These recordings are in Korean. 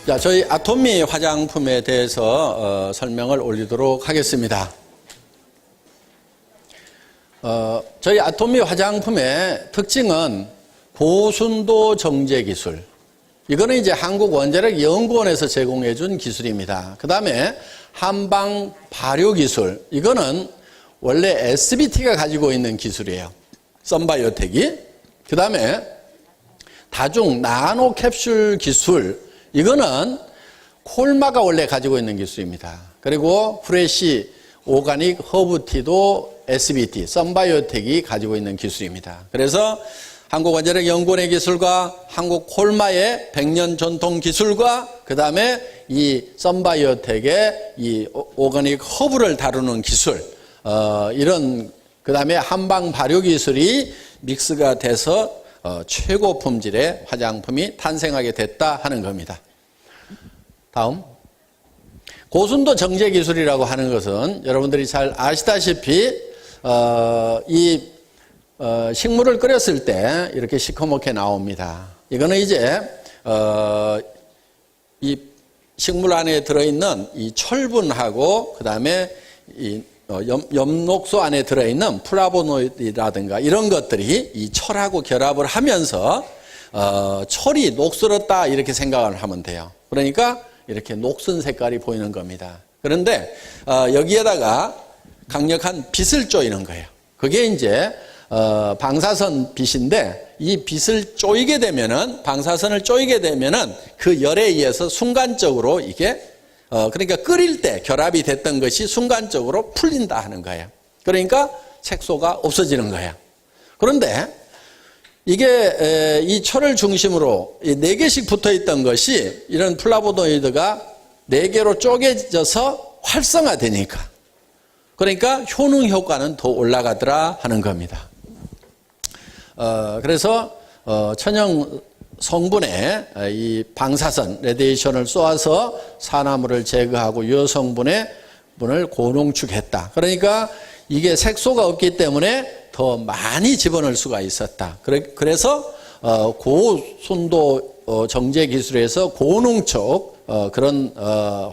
자, 저희 아토미 화장품에 대해서 설명을 올리도록 하겠습니다. 저희 아토미 화장품의 특징은 고순도 정제 기술. 이거는 이제 한국원자력연구원에서 제공해 준 기술입니다. 그 다음에 한방 발효 기술. 이거는 원래 SBT가 가지고 있는 기술이에요. 썬바이오텍이. 그 다음에 다중 나노 캡슐 기술. 이거는 콜마가 원래 가지고 있는 기술입니다. 그리고 프레시 오가닉 허브티도 SBT, 썬바이오텍이 가지고 있는 기술입니다. 그래서 한국원자력연구원의 기술과 한국 콜마의 100년 전통 기술과 그 다음에 이 썬바이오텍의 이 오가닉 허브를 다루는 기술, 이런 그 다음에 한방 발효 기술이 믹스가 돼서 최고 품질의 화장품이 탄생하게 됐다 하는 겁니다. 다음. 고순도 정제 기술이라고 하는 것은 여러분들이 잘 아시다시피 식물을 끓였을 때 이렇게 시커멓게 나옵니다. 이거는 이제 이 식물 안에 들어있는 이 철분하고 그 다음에 이 엽록소 안에 들어있는 플라보노이드라든가 이런 것들이 이 철하고 결합을 하면서 철이 녹슬었다 이렇게 생각을 하면 돼요. 그러니까 이렇게 녹슨 색깔이 보이는 겁니다. 그런데 여기에다가 강력한 빛을 쪼이는 거예요. 그게 이제 방사선 빛인데 이 빛을 쪼이게 되면은 방사선을 쪼이게 되면은 그 열에 의해서 순간적으로 이게 그러니까 끓일 때 결합이 됐던 것이 순간적으로 풀린다 하는 거예요. 그러니까 색소가 없어지는 거예요. 그런데 이게 이 철을 중심으로 4개씩 붙어 있던 것이 이런 플라보노이드가 4개로 쪼개져서 활성화되니까 그러니까 효능 효과는 더 올라가더라 하는 겁니다. 그래서 천연 성분의 이 방사선, 레디에이션을 쏘아서 산화물을 제거하고 유효 성분의 분을 고농축했다. 그러니까 이게 색소가 없기 때문에 더 많이 집어넣을 수가 있었다. 그래서 고순도 정제 기술에서 고농축 그런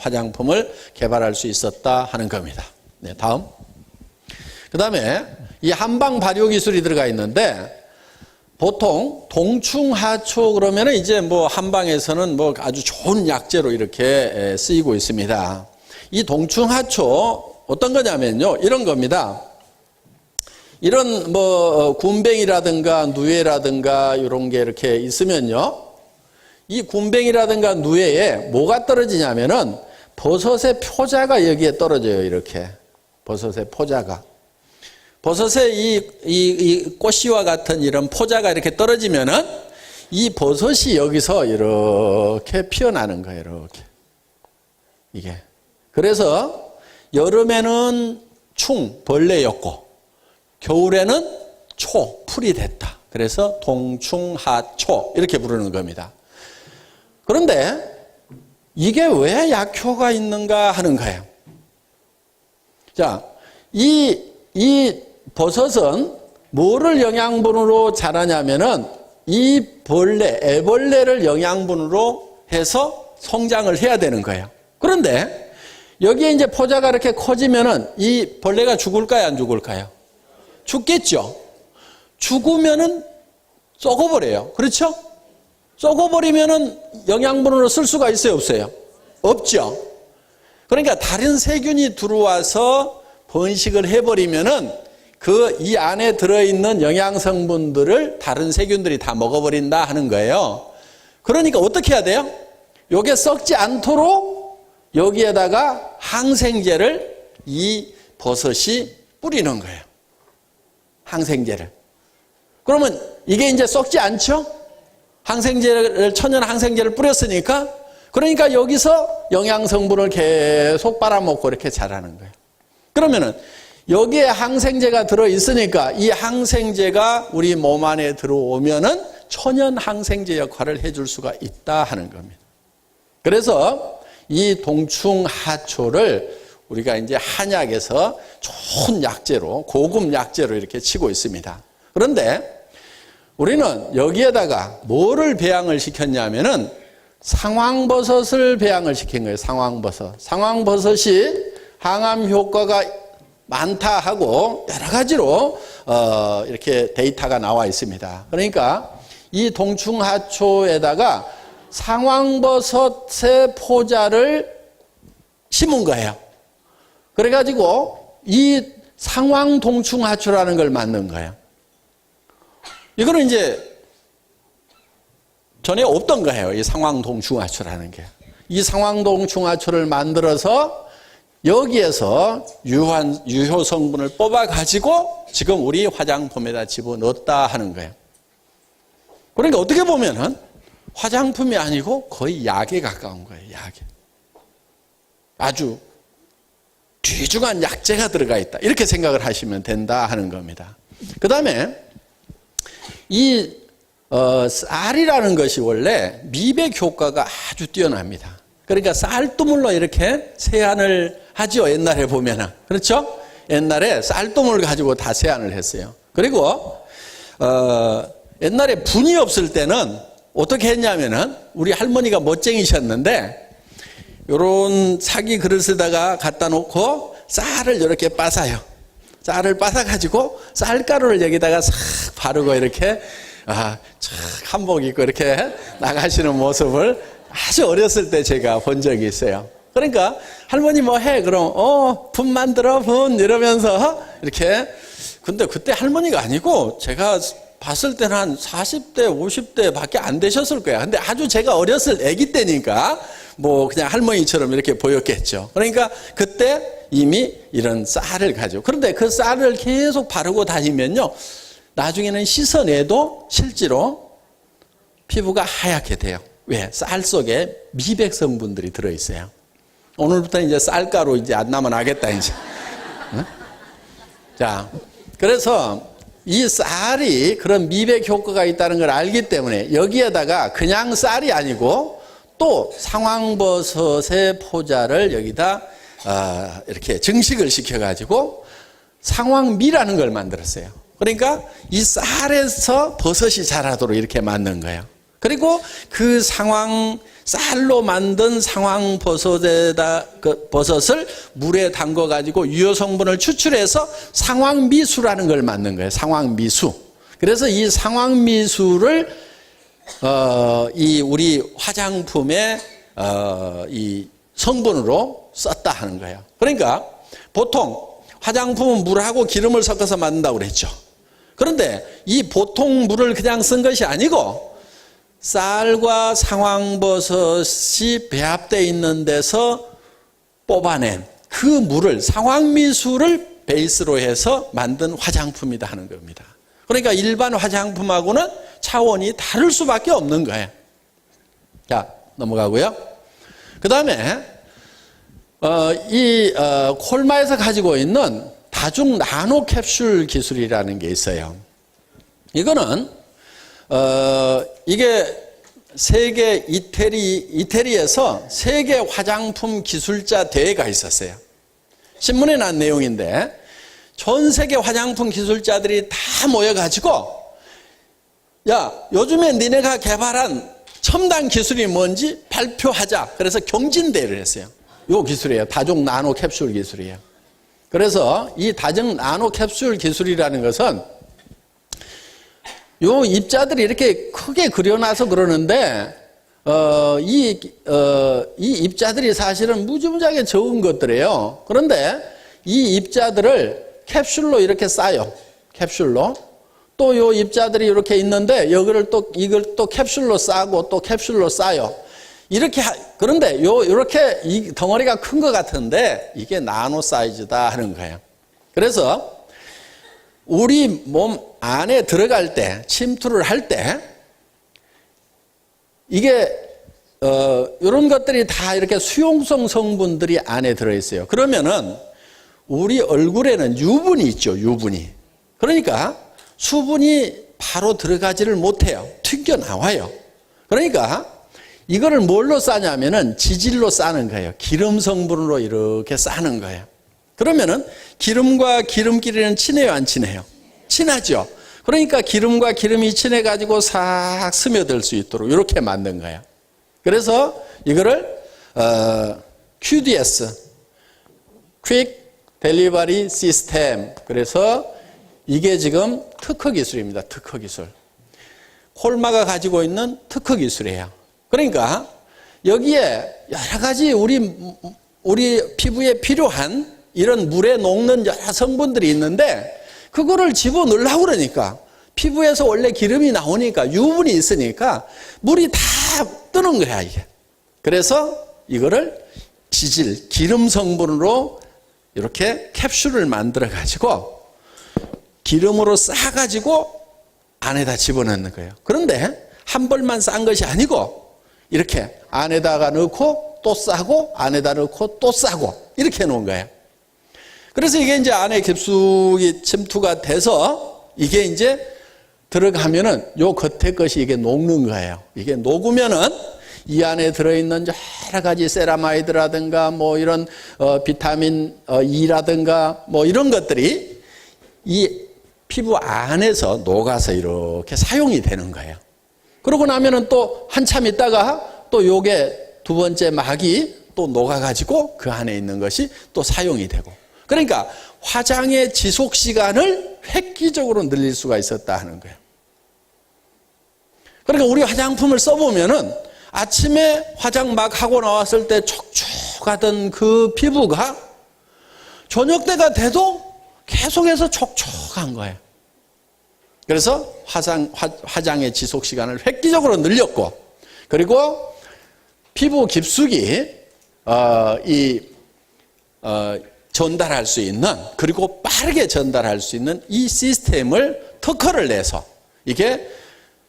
화장품을 개발할 수 있었다 하는 겁니다. 네, 다음. 그 다음에 이 한방 발효 기술이 들어가 있는데 보통 동충하초 그러면은 이제 뭐 한방에서는 뭐 아주 좋은 약재로 이렇게 쓰이고 있습니다. 이 동충하초 어떤 거냐면요. 이런 겁니다. 이런 뭐 군뱅이라든가 누에라든가 이런 게 이렇게 있으면요. 이 군뱅이라든가 누에에 뭐가 떨어지냐면은 버섯의 표자가 여기에 떨어져요. 이렇게. 버섯의 포자가. 버섯의 이 꽃씨와 같은 이런 포자가 이렇게 떨어지면은 이 버섯이 여기서 이렇게 피어나는 거예요. 이렇게. 이게. 그래서 여름에는 벌레였고 겨울에는 풀이 됐다. 그래서 동충하초 이렇게 부르는 겁니다. 그런데 이게 왜 약효가 있는가 하는 거예요. 자, 이 버섯은 뭐를 영양분으로 자라냐면은 이 애벌레를 영양분으로 해서 성장을 해야 되는 거예요. 그런데 여기에 이제 포자가 이렇게 커지면은 이 벌레가 죽을까요, 안 죽을까요? 죽겠죠. 죽으면은 썩어버려요. 그렇죠? 썩어버리면은 영양분으로 쓸 수가 있어요, 없어요? 없죠. 그러니까 다른 세균이 들어와서 번식을 해버리면은 이 안에 들어있는 영양 성분들을 다른 세균들이 다 먹어버린다 하는 거예요. 그러니까 어떻게 해야 돼요? 요게 썩지 않도록 여기에다가 항생제를 이 버섯이 뿌리는 거예요. 항생제를. 그러면 이게 이제 썩지 않죠? 천연 항생제를 뿌렸으니까 그러니까 여기서 영양 성분을 계속 빨아먹고 이렇게 자라는 거예요. 그러면은 여기에 항생제가 들어있으니까 이 항생제가 우리 몸 안에 들어오면은 천연 항생제 역할을 해줄 수가 있다 하는 겁니다. 그래서 이 동충하초를 우리가 이제 한약에서 좋은 약재로, 고급 약재로 이렇게 치고 있습니다. 그런데 우리는 여기에다가 뭐를 배양을 시켰냐면은 상황버섯을 배양을 시킨 거예요. 상황버섯. 상황버섯이 항암 효과가 많다 하고 여러 가지로 이렇게 데이터가 나와 있습니다. 그러니까 이 동충하초에다가 상황버섯의 포자를 심은 거예요. 그래가지고 이 상황동충하초라는 걸 만든 거예요. 이거는 이제 전에 없던 거예요. 이 상황동충하초라는 게. 이 상황동충하초를 만들어서 여기에서 유효 성분을 뽑아가지고 지금 우리 화장품에다 집어넣었다 하는 거예요. 그러니까 어떻게 보면은 화장품이 아니고 거의 약에 가까운 거예요. 약에. 아주 귀중한 약재가 들어가 있다. 이렇게 생각을 하시면 된다 하는 겁니다. 그 다음에 이 쌀이라는 것이 원래 미백 효과가 아주 뛰어납니다. 그러니까 쌀두물로 이렇게 세안을 하죠. 옛날에 보면은. 그렇죠? 옛날에 쌀두물 가지고 다 세안을 했어요. 그리고 옛날에 분이 없을 때는 어떻게 했냐면은 우리 할머니가 멋쟁이셨는데 요런 사기 그릇에다가 갖다 놓고 쌀을 이렇게 빻아요. 쌀을 빻아가지고 쌀가루를 여기다가 싹 바르고 이렇게 착 한복 입고 이렇게 나가시는 모습을 아주 어렸을 때 제가 본 적이 있어요. 그러니까 할머니 뭐 해? 그럼 분 만들어 분 이러면서 이렇게. 근데 그때 할머니가 아니고 제가 봤을 때는 한 40대 50대 밖에 안 되셨을 거야. 근데 아주 제가 어렸을 아기 때니까 뭐 그냥 할머니처럼 이렇게 보였겠죠. 그러니까 그때 이미 이런 쌀을 가지고. 그런데 그 쌀을 계속 바르고 다니면요, 나중에는 씻어내도 실제로 피부가 하얗게 돼요. 왜? 쌀 속에 미백 성분들이 들어있어요. 오늘부터 이제 쌀가루 이제 안 나면 하겠다, 이제. 응? 자, 그래서 이 쌀이 그런 미백 효과가 있다는 걸 알기 때문에 여기에다가 그냥 쌀이 아니고 또 상황버섯의 포자를 여기다 이렇게 증식을 시켜가지고 상황미라는 걸 만들었어요. 그러니까 이 쌀에서 버섯이 자라도록 이렇게 만든 거예요. 그리고 그 쌀로 만든 버섯을 물에 담궈 가지고 유효 성분을 추출해서 상황미수라는 걸 만든 거예요. 상황미수. 그래서 이 상황미수를 이 우리 화장품의 이 성분으로 썼다 하는 거예요. 그러니까 보통 화장품은 물하고 기름을 섞어서 만든다고 그랬죠. 그런데 이 보통 물을 그냥 쓴 것이 아니고 쌀과 상황버섯이 배합되어 있는 데서 뽑아낸 그 물을, 상황미수를 베이스로 해서 만든 화장품이다 하는 겁니다. 그러니까 일반 화장품하고는 차원이 다를 수밖에 없는 거예요. 자, 넘어가고요. 그 다음에 콜마에서 가지고 있는 다중 나노 캡슐 기술이라는 게 있어요. 이거는 이게 세계 이태리에서 세계 화장품 기술자 대회가 있었어요. 신문에 난 내용인데 전 세계 화장품 기술자들이 다 모여가지고 야, 요즘에 니네가 개발한 첨단 기술이 뭔지 발표하자. 그래서 경진대회를 했어요. 요 기술이에요. 다중 나노 캡슐 기술이에요. 그래서 이 다중 나노 캡슐 기술이라는 것은 요 입자들이 이렇게 크게 그려놔서 그러는데 이 입자들이 사실은 무지무지하게 적은 것들이에요. 그런데 이 입자들을 캡슐로 이렇게 싸요. 캡슐로. 또 요 입자들이 이렇게 있는데 이걸 또 캡슐로 싸고 또 캡슐로 싸요. 이렇게 그런데 이렇게 이 덩어리가 큰 것 같은데 이게 나노 사이즈다 하는 거예요. 그래서 우리 몸 안에 들어갈 때, 침투를 할 때, 이게, 이런 것들이 다 이렇게 수용성 성분들이 안에 들어있어요. 그러면은, 우리 얼굴에는 유분이 있죠, 유분이. 그러니까, 수분이 바로 들어가지를 못해요. 튕겨나와요. 그러니까, 이거를 뭘로 싸냐면은 지질로 싸는 거예요. 기름 성분으로 이렇게 싸는 거예요. 그러면은 기름과 기름끼리는 친해요, 안 친해요? 친하죠. 그러니까 기름과 기름이 친해가지고 싹 스며들 수 있도록 이렇게 만든 거예요. 그래서 이거를 QDS, Quick Delivery System. 그래서 이게 지금 특허 기술입니다. 특허 기술. 콜마가 가지고 있는 특허 기술이에요. 그러니까 여기에 여러 가지 우리 피부에 필요한 이런 물에 녹는 여러 성분들이 있는데 그거를 집어넣으려고 그러니까 피부에서 원래 기름이 나오니까 유분이 있으니까 물이 다 뜨는 거야, 이게. 그래서 이거를 지질, 기름 성분으로 이렇게 캡슐을 만들어 가지고 기름으로 싸가지고 안에다 집어넣는 거예요. 그런데 한 벌만 싼 것이 아니고 이렇게 안에다가 넣고 또 싸고 안에다 넣고 또 싸고 이렇게 해놓은 거예요. 그래서 이게 이제 안에 깊숙이 침투가 돼서 이게 이제 들어가면은 요 겉에 것이 이게 녹는 거예요. 이게 녹으면은 이 안에 들어있는 여러 가지 세라마이드라든가 뭐 이런 비타민 E라든가 뭐 이런 것들이 이 피부 안에서 녹아서 이렇게 사용이 되는 거예요. 그러고 나면은 또 한참 있다가 또 요게 두 번째 막이 또 녹아가지고 그 안에 있는 것이 또 사용이 되고. 그러니까 화장의 지속 시간을 획기적으로 늘릴 수가 있었다 하는 거예요. 그러니까 우리 화장품을 써보면은 아침에 화장 막 하고 나왔을 때 촉촉하던 그 피부가 저녁 때가 돼도 계속해서 촉촉한 거예요. 그래서 화장의 지속 시간을 획기적으로 늘렸고, 그리고 피부 깊숙이 전달할 수 있는, 그리고 빠르게 전달할 수 있는 이 시스템을 특허를 내서 이게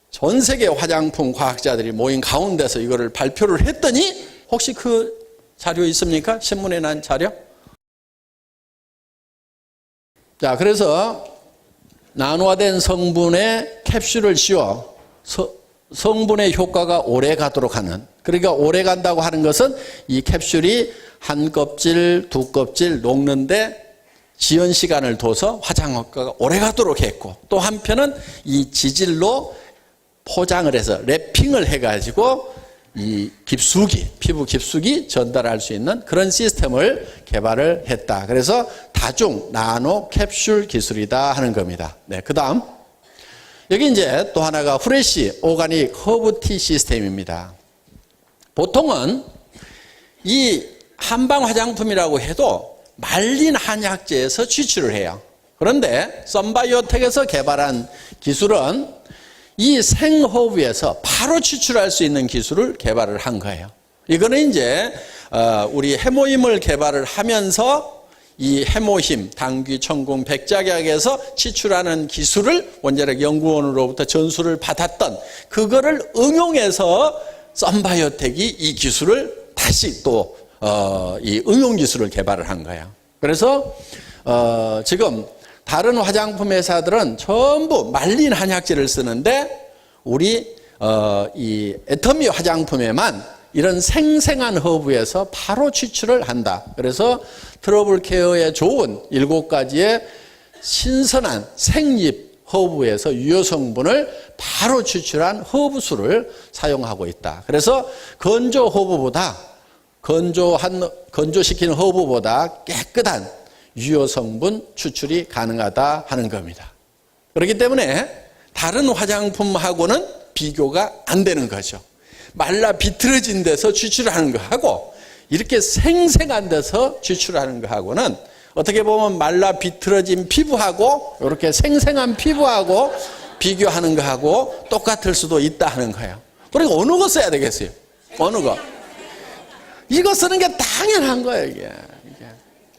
전 세계 화장품 과학자들이 모인 가운데서 이거를 발표를 했더니 혹시 그 자료 있습니까? 신문에 난 자료? 자, 그래서 나노화된 성분에 캡슐을 씌워 성분의 효과가 오래 가도록 하는, 그러니까 오래 간다고 하는 것은 이 캡슐이 한 껍질, 두 껍질 녹는데 지연 시간을 둬서 화장 효과가 오래 가도록 했고, 또 한편은 이 지질로 포장을 해서 랩핑을 해가지고 이 깊숙이, 피부 깊숙이 전달할 수 있는 그런 시스템을 개발을 했다. 그래서 다중 나노 캡슐 기술이다 하는 겁니다. 네, 그 다음 여기 이제 또 하나가 프레시 오가닉 허브티 시스템입니다. 보통은 이 한방 화장품이라고 해도 말린 한약재에서 추출을 해요. 그런데 썬바이오텍에서 개발한 기술은 이 생허브에서 바로 추출할 수 있는 기술을 개발을 한 거예요. 이거는 이제 우리 해모임을 개발을 하면서 이 해모힘, 당귀, 청궁, 백작약에서 추출하는 기술을 원자력 연구원으로부터 전수를 받았던 그거를 응용해서 썬바이오텍이 이 기술을 다시 또 이 응용 기술을 개발을 한 거예요. 그래서 지금 다른 화장품 회사들은 전부 말린 한약재를 쓰는데 우리 이 애터미 화장품에만 이런 생생한 허브에서 바로 추출을 한다. 그래서 트러블 케어에 좋은 7가지의 신선한 생잎 허브에서 유효 성분을 바로 추출한 허브수를 사용하고 있다. 그래서 건조 허브보다 건조시킨 허브보다 깨끗한 유효 성분 추출이 가능하다 하는 겁니다. 그렇기 때문에 다른 화장품하고는 비교가 안 되는 거죠. 말라 비틀어진 데서 추출하는 거하고 이렇게 생생한 데서 추출하는 거하고는 어떻게 보면 말라 비틀어진 피부하고 이렇게 생생한 피부하고 비교하는 거하고 똑같을 수도 있다 하는 거예요. 그러니까 어느 거 써야 되겠어요? 어느 거? 이거 쓰는 게 당연한 거예요, 이게.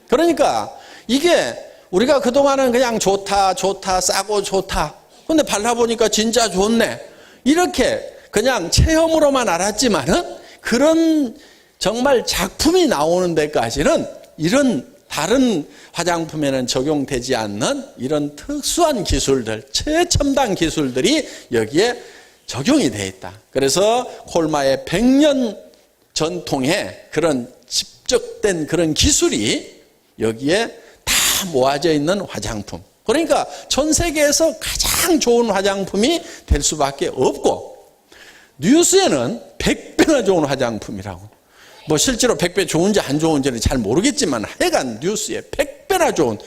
그러니까 이게 우리가 그동안은 그냥 좋다, 싸고 좋다. 근데 발라보니까 진짜 좋네. 이렇게 그냥 체험으로만 알았지만은 그런 정말 작품이 나오는 데까지는 이런 다른 화장품에는 적용되지 않는 이런 특수한 기술들, 최첨단 기술들이 여기에 적용이 되어 있다. 그래서 콜마의 100년 전통의 그런 집적된 그런 기술이 여기에 다 모아져 있는 화장품. 그러니까 전 세계에서 가장 좋은 화장품이 될 수밖에 없고, 뉴스에는 100배나 좋은 화장품이라고. 뭐 실제로 100배 좋은지 안 좋은지는 잘 모르겠지만 하여간 뉴스에 100배나 좋은,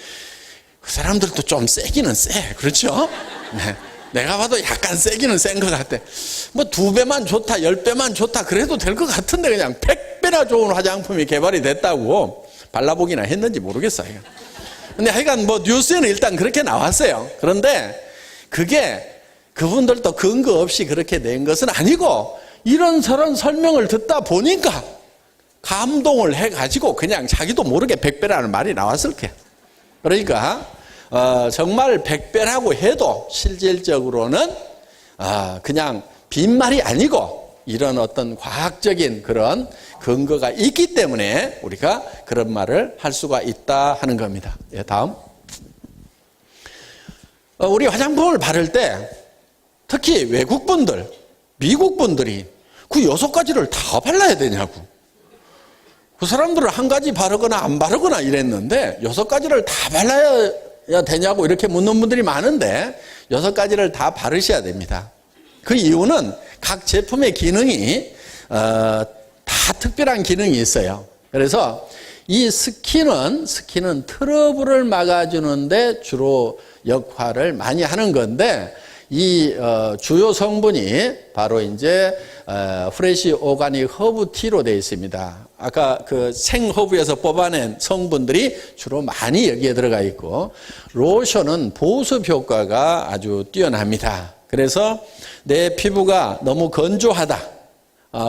그 사람들도 좀 세기는 세. 그렇죠? 네. 내가 봐도 약간 세기는 센 것 같아. 뭐 2배만 좋다, 10배만 좋다 그래도 될 것 같은데 그냥 100배나 좋은 화장품이 개발이 됐다고 발라보기나 했는지 모르겠어요. 근데 하여간 뭐 뉴스에는 일단 그렇게 나왔어요. 그런데 그게 그분들도 근거 없이 그렇게 낸 것은 아니고 이런저런 설명을 듣다 보니까 감동을 해가지고 그냥 자기도 모르게 100배라는 말이 나왔을 거예요. 그러니까 정말 100배라고 해도 실질적으로는 그냥 빈말이 아니고 이런 어떤 과학적인 그런 근거가 있기 때문에 우리가 그런 말을 할 수가 있다 하는 겁니다. 예, 다음. 우리 화장품을 바를 때 특히 외국분들, 미국분들이 그 6가지를 다 발라야 되냐고. 그 사람들은 한 가지 바르거나 안 바르거나 이랬는데 6가지를 다 발라야 되냐고 이렇게 묻는 분들이 많은데 6가지를 다 바르셔야 됩니다. 그 이유는 각 제품의 기능이 다 특별한 기능이 있어요. 그래서 이 스킨은 트러블을 막아주는데 주로 역할을 많이 하는 건데 이 주요 성분이 바로 이제 프레시 오가닉 허브 티로 되어 있습니다. 아까 그 생허브에서 뽑아낸 성분들이 주로 많이 여기에 들어가 있고 로션은 보습 효과가 아주 뛰어납니다. 그래서 내 피부가 너무 건조하다.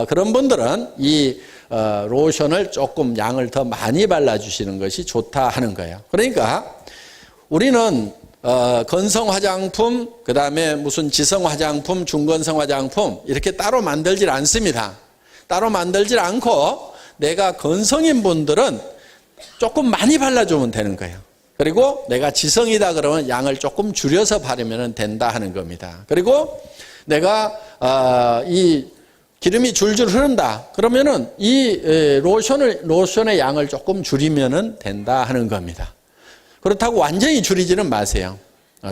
그런 분들은 이 로션을 조금 양을 더 많이 발라주시는 것이 좋다 하는 거예요. 그러니까 우리는 건성 화장품, 그 다음에 무슨 지성 화장품, 중건성 화장품 이렇게 따로 만들질 않습니다. 따로 만들질 않고 내가 건성인 분들은 조금 많이 발라주면 되는 거예요. 그리고 내가 지성이다 그러면 양을 조금 줄여서 바르면 된다 하는 겁니다. 그리고 내가 이 기름이 줄줄 흐른다 그러면은 이 로션의 양을 조금 줄이면 된다 하는 겁니다. 그렇다고 완전히 줄이지는 마세요.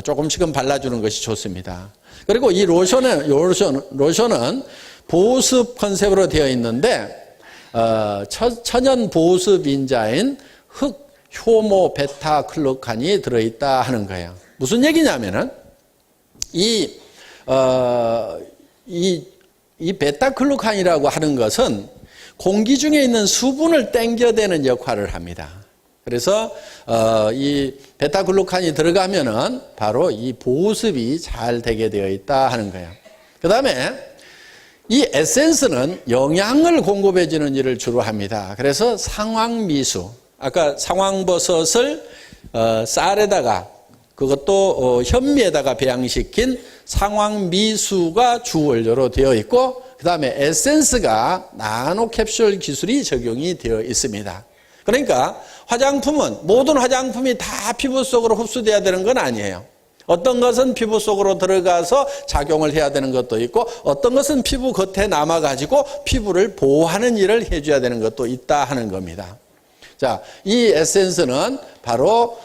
조금씩은 발라주는 것이 좋습니다. 그리고 이 로션은 보습 컨셉으로 되어 있는데 천연 보습 인자인 흑 효모 베타 클로칸이 들어있다 하는 거예요. 무슨 얘기냐면은 이 베타클루칸이라고 하는 것은 공기 중에 있는 수분을 땡겨대는 역할을 합니다. 그래서 이 베타글루칸이 들어가면은 바로 이 보습이 잘 되게 되어 있다 하는 거예요. 그 다음에 이 에센스는 영양을 공급해 주는 일을 주로 합니다. 그래서 상황미수, 아까 상황버섯을 쌀에다가 그것도 현미에다가 배양시킨 상황미수가 주원료로 되어 있고 그 다음에 에센스가 나노캡슐 기술이 적용이 되어 있습니다. 그러니까 화장품은 모든 화장품이 다 피부 속으로 흡수돼야 되는 건 아니에요. 어떤 것은 피부 속으로 들어가서 작용을 해야 되는 것도 있고 어떤 것은 피부 겉에 남아가지고 피부를 보호하는 일을 해줘야 되는 것도 있다 하는 겁니다. 자, 이 에센스는 바로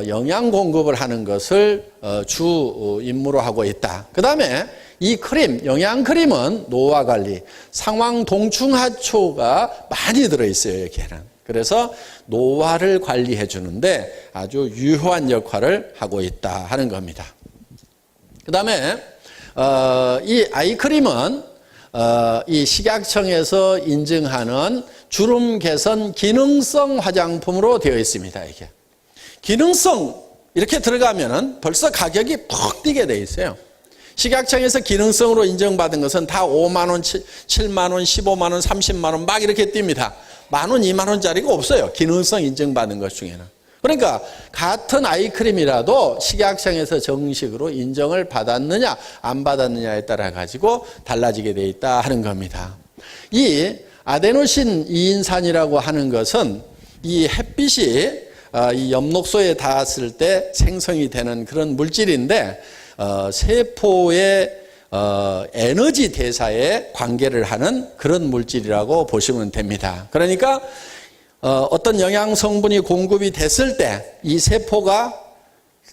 영양 공급을 하는 것을 주 임무로 하고 있다. 그 다음에 이 크림, 영양 크림은 노화 관리, 상황 동충하초가 많이 들어있어요, 여기에는. 그래서 노화를 관리해 주는데 아주 유효한 역할을 하고 있다 하는 겁니다. 그 다음에 이 아이크림은 이 식약청에서 인증하는 주름 개선 기능성 화장품으로 되어 있습니다. 이게 기능성 이렇게 들어가면은 벌써 가격이 푹 뛰게 돼 있어요. 식약청에서 기능성으로 인정받은 것은 다 5만 원, 7만 원, 15만 원, 30만 원 막 이렇게 뜁니다. 10,000원, 20,000원짜리가 없어요. 기능성 인정받은 것 중에는. 그러니까 같은 아이크림이라도 식약청에서 정식으로 인정을 받았느냐 안 받았느냐에 따라 가지고 달라지게 돼 있다 하는 겁니다. 이 아데노신 2인산이라고 하는 것은 이 햇빛이 이 엽록소에 닿았을 때 생성이 되는 그런 물질인데 세포의 에너지 대사에 관계를 하는 그런 물질이라고 보시면 됩니다. 그러니까 어떤 영양 성분이 공급이 됐을 때 이 세포가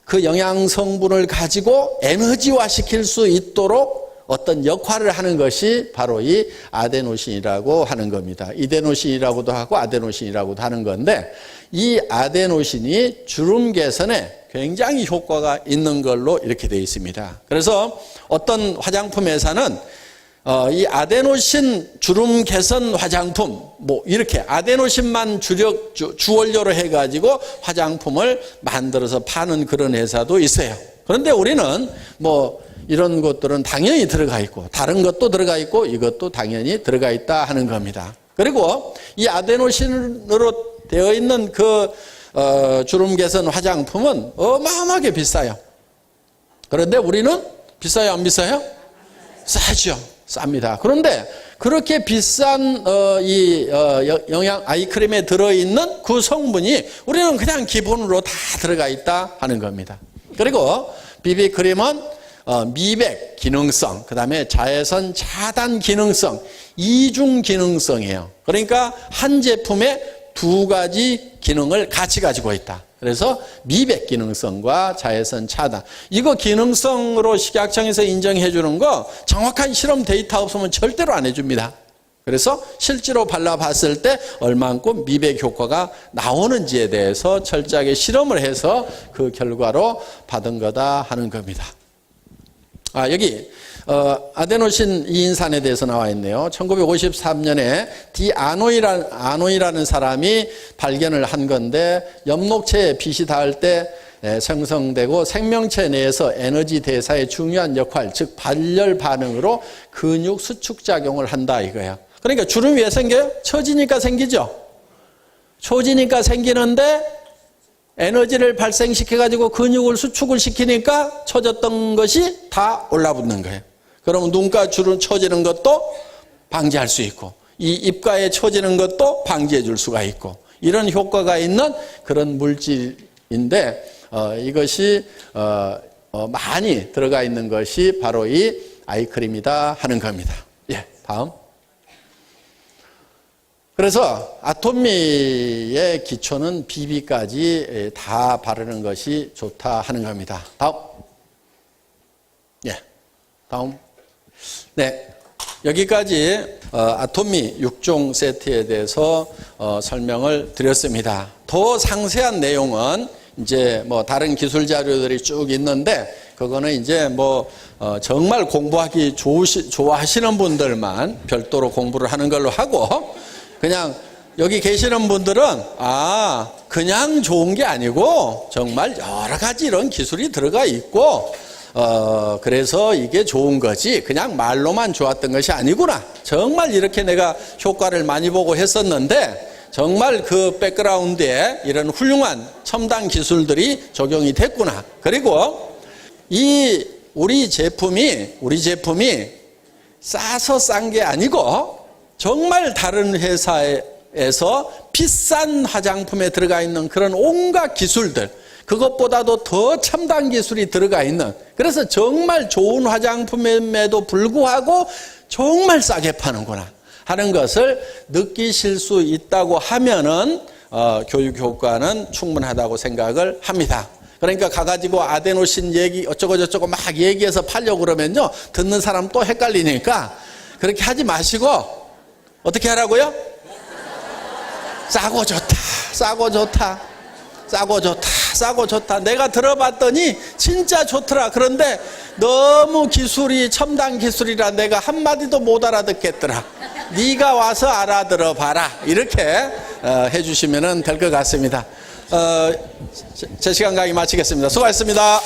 그 영양 성분을 가지고 에너지화 시킬 수 있도록 어떤 역할을 하는 것이 바로 이 아데노신이라고 하는 겁니다. 이데노신이라고도 하고 아데노신이라고도 하는 건데, 이 아데노신이 주름 개선에 굉장히 효과가 있는 걸로 이렇게 되어 있습니다. 그래서 어떤 화장품 회사는 이 아데노신 주름 개선 화장품, 뭐 이렇게 아데노신만 주원료로 해가지고 화장품을 만들어서 파는 그런 회사도 있어요. 그런데 우리는 뭐 이런 것들은 당연히 들어가 있고, 다른 것도 들어가 있고, 이것도 당연히 들어가 있다 하는 겁니다. 그리고 이 아데노신으로 되어 있는 그 주름 개선 화장품은 어마어마하게 비싸요. 그런데 우리는 비싸요, 안 비싸요? 싸죠. 쌉니다. 그런데 그렇게 비싼 영양 아이크림에 들어있는 그 성분이 우리는 그냥 기본으로 다 들어가 있다 하는 겁니다. 그리고 비비크림은 미백 기능성, 그 다음에 자외선 차단 기능성, 이중 기능성이에요. 그러니까 한 제품에 두 가지 기능을 같이 가지고 있다. 그래서 미백 기능성과 자외선 차단. 이거 기능성으로 식약청에서 인정해 주는 거 정확한 실험 데이터 없으면 절대로 안 해줍니다. 그래서 실제로 발라봤을 때 얼만큼 미백 효과가 나오는지에 대해서 철저하게 실험을 해서 그 결과로 받은 거다 하는 겁니다. 여기 아데노신 이인산에 대해서 나와 있네요. 1953년에 아노이라는 사람이 발견을 한 건데, 엽록체에 빛이 닿을 때 생성되고 생명체 내에서 에너지 대사에 중요한 역할, 즉 발열 반응으로 근육 수축 작용을 한다 이거예요. 그러니까 주름이 왜 생겨요? 처지니까 생기죠. 처지니까 생기는데 에너지를 발생시켜가지고 근육을 수축을 시키니까 처졌던 것이 다 올라붙는 거예요. 그러면 눈가 주름 처지는 것도 방지할 수 있고, 이 입가에 처지는 것도 방지해 줄 수가 있고, 이런 효과가 있는 그런 물질인데, 이것이 많이 들어가 있는 것이 바로 이 아이크림이다 하는 겁니다. 예, 다음. 그래서 아토미의 기초는 비비까지 다 바르는 것이 좋다 하는 겁니다. 다음. 예, 다음. 네, 여기까지 아토미 6종 세트에 대해서 설명을 드렸습니다. 더 상세한 내용은 이제 뭐 다른 기술 자료들이 쭉 있는데, 그거는 이제 뭐 정말 공부하기 좋아하시는 분들만 별도로 공부를 하는 걸로 하고, 그냥 여기 계시는 분들은 그냥 좋은 게 아니고 정말 여러 가지 이런 기술이 들어가 있고, 그래서 이게 좋은 거지 그냥 말로만 좋았던 것이 아니구나. 정말 이렇게 내가 효과를 많이 보고 했었는데 정말 그 백그라운드에 이런 훌륭한 첨단 기술들이 적용이 됐구나. 그리고 우리 제품이 싸서 싼 게 아니고 정말 다른 회사에서 비싼 화장품에 들어가 있는 그런 온갖 기술들, 그것보다도 더 첨단 기술이 들어가 있는, 그래서 정말 좋은 화장품임에도 불구하고 정말 싸게 파는구나 하는 것을 느끼실 수 있다고 하면은 교육 효과는 충분하다고 생각을 합니다. 그러니까 가가지고 아데노신 얘기 어쩌고저쩌고 막 얘기해서 팔려고 그러면요, 듣는 사람 또 헷갈리니까 그렇게 하지 마시고 어떻게 하라고요? 싸고 좋다, 싸고 좋다, 싸고 좋다, 싸고 좋다. 내가 들어봤더니 진짜 좋더라. 그런데 너무 기술이 첨단 기술이라 내가 한마디도 못 알아듣겠더라. 네가 와서 알아들어 봐라. 이렇게 해주시면 될 것 같습니다. 제 시간 강의 마치겠습니다. 수고하셨습니다.